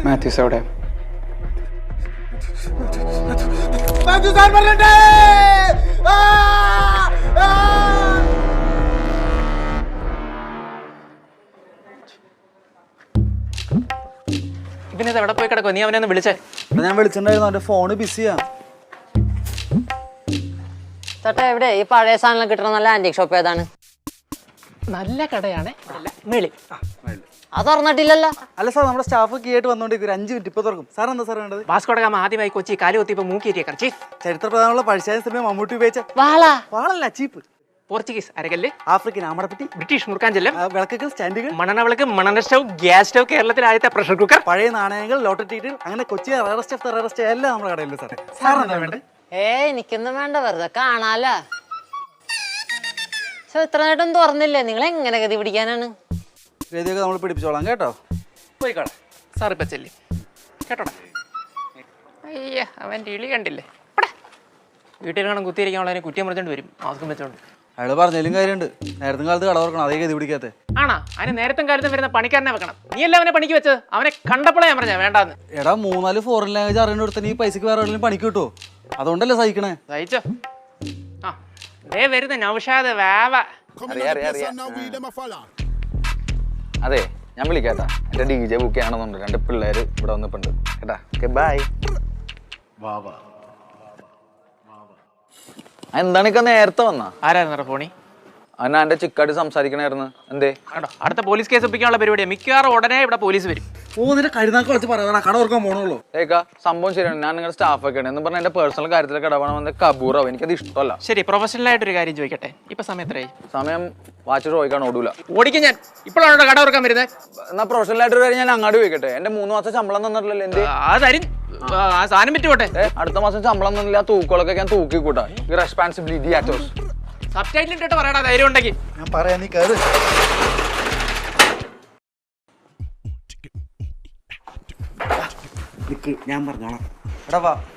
മാത്യൂസ് എവിടെ? പിന്നെ എവിടെ പോയി കിടക്കോ? നീ അവനെ ഒന്ന് വിളിച്ചേ. ഞാൻ വിളിച്ചിട്ടുണ്ടായിരുന്നു, അവന്റെ ഫോണ് ബിസിയാ. ചേട്ടാ എവിടെ ഈ പഴയ സാധനം കിട്ടണ നല്ല ആന്റിക് ഷോപ്പ് ഏതാണ്? നല്ല കടയാണ് മേളി. അത് തുറന്നിട്ടില്ലല്ലോ. അല്ല സാർ, നമ്മുടെ സ്റ്റാഫ് കീ ആയിട്ട് വന്നോണ്ടിരിക്കും. 5 മിനിറ്റ് ഇപ്പൊ തുറക്കും. സാർ എന്താ സാർ വേണ്ടത്? വാസ്കോഡഗാമ ആദ്യമായി കൊച്ചി കാലി കൊത്തിയപ്പോ മൂക്കിയേറ്റിയ കറച്ചി. ചരിത്ര പ്രധാനമുള്ള പഴശ്ശാല സിനിമ മമ്മൂട്ടി ഉപയോഗിച്ച വാളല്ല, ചീപ്പ്. പോർച്ചുഗീസ് അരകല്ല്, ആഫ്രിക്കൻ ആമടപ്പെട്ടി, ബ്രിട്ടീഷ് മുറുക്കാഞ്ചെല്ലം, വിളക്കുകൾ, സ്റ്റാൻഡുകൾ, മണ്ണെണ്ണ വിളക്ക്, മണ്ണെണ്ണ സ്റ്റവ്, ഗ്യാസ് സ്റ്റവ്, കേരളത്തിലെ ആദ്യത്തെ പ്രഷർ കുക്കർ, പഴയ നാണയങ്ങൾ, ലോട്ടറി ടിക്കറ്റ്, അങ്ങനെ കൊച്ചി റെസ്റ്റ് എല്ലാം നമ്മുടെ കടയിലുണ്ട് സാറേ. സാർ എന്താ വേണ്ടത്? എനിക്കൊന്നും വേണ്ട, വെറുതെ കാണാലോ. ഇത്ര നേട്ടം തുറന്നില്ലേ, നിങ്ങൾ എങ്ങനെ ഗതി പിടിക്കാനാണ്? ഗതിയൊക്കെ നമ്മൾ പിടിപ്പിച്ചോളാം കേട്ടോ. പോയിക്കോളെ സാർ. ഇപ്പൊ ചെല്ലി കേട്ടോടാ. അയ്യ അവൻ്റെ ഇളി കണ്ടില്ലേ? വീട്ടിൽ കാണാൻ കുത്തിയിരിക്കാനുള്ളതിനെ കുറ്റിയം മുറിച്ചോണ്ട് വരും മാസ്കും വെച്ചോണ്ട്. അയാൾ പറഞ്ഞാലും കാര്യമുണ്ട്, നേരത്തെ കാലത്ത് കട തുറക്കണം, അതേ ഗതി പിടിക്കാത്ത. ആണാ? അതിന് നേരത്തും കാലത്തും വരുന്ന പണിക്കാരനെ വെക്കണം. നീ അല്ല അവനെ പണിക്ക് വെച്ചത്. അവനെ കണ്ടപ്പോഴേ ഞാൻ പറഞ്ഞ വേണ്ടാന്ന്. എടാ 3-4 ഫോറിൻ ലാംഗ്വേജ് അറിയേണ്ട കൊടുത്ത ഈ പൈസക്ക് വേറെ എവിടെയും പണിക്ക് കിട്ടുമോ? അതുകൊണ്ടല്ലേ സഹിക്കണേ. സഹിച്ചോ? ആ ദേ വരുന്ന നൗഷാദ് വാവ. അതെ, ഞാൻ വിളിക്കാട്ടാ. എന്റെ DJ ബുക്ക് ചെയ്യണമെന്നുണ്ട്. 2 പിള്ളേര് ഇവിടെ വന്നിട്ടുണ്ട് കേട്ടാ. Okay bye. എന്താണിക്ക നേരത്തെ വന്നാ? ആരായിരുന്നു ഫോണി? അവനാ എന്റെ ചിക്കായിട്ട് സംസാരിക്കണായിരുന്നു. എന്തേ? കേട്ടോ, അടുത്ത പോലീസ് കേസ് ഒപ്പിക്കാനുള്ള പരിപാടിയാണ്. മിക്കവാറും ഉടനെ ഇവിടെ പോലീസ് വരും. നിന്റെ കരുനാക്ക് വെച്ച് പറയാ, കട തുറക്കാൻ പോണുള്ളൂ. ഏക്കാ സംഭവം ശരിയാണ്. ഞാൻ നിങ്ങളുടെ സ്റ്റാഫൊക്കെയാണ് എന്ന് പറഞ്ഞാൽ എന്റെ പേഴ്സണൽ കാര്യത്തിലൊക്കെ ഇടപെടണമെന്ന് കബൂറാവും. എനിക്കത് ഇഷ്ടമല്ല. ശരി, പ്രൊഫഷണൽ ആയിട്ടൊരു കാര്യം ചോദിക്കട്ടെ. ഇപ്പൊ സമയം എത്രയായി? സമയം വാച്ച് ചോദിക്കാൻ ഓടൂല. ഓടിക്കും ഞാൻ. ഇപ്പോഴാണ് കട തുറക്കാൻ വരുന്നത്. എന്നാ പ്രൊഫഷണൽ ആയിട്ടൊരു കാര്യം ഞാൻ അങ്ങോട്ട് ചോദിക്കട്ടെ. എന്റെ 3 മാസം ശമ്പളം തന്നിട്ടില്ലല്ലോ. എന്ത് ആ സാധനം വിറ്റുപോട്ടെ. അടുത്ത മാസം ശമ്പളം തന്നില്ല. തൂക്കുകളൊക്കെ ഞാൻ തൂക്കി കൂട്ടാ. റെസ്പോൺസിബിലിറ്റി ആക്ടോസ്. സബ്ടൈറ്റിൽ ഇട്ടിട്ട് പറയടാ ധൈര്യം ഉണ്ടെങ്കിൽ. ഞാൻ പറയാ, നീ കയറ്. ഞാൻ പറഞ്ഞോളാം. എടാ വാ,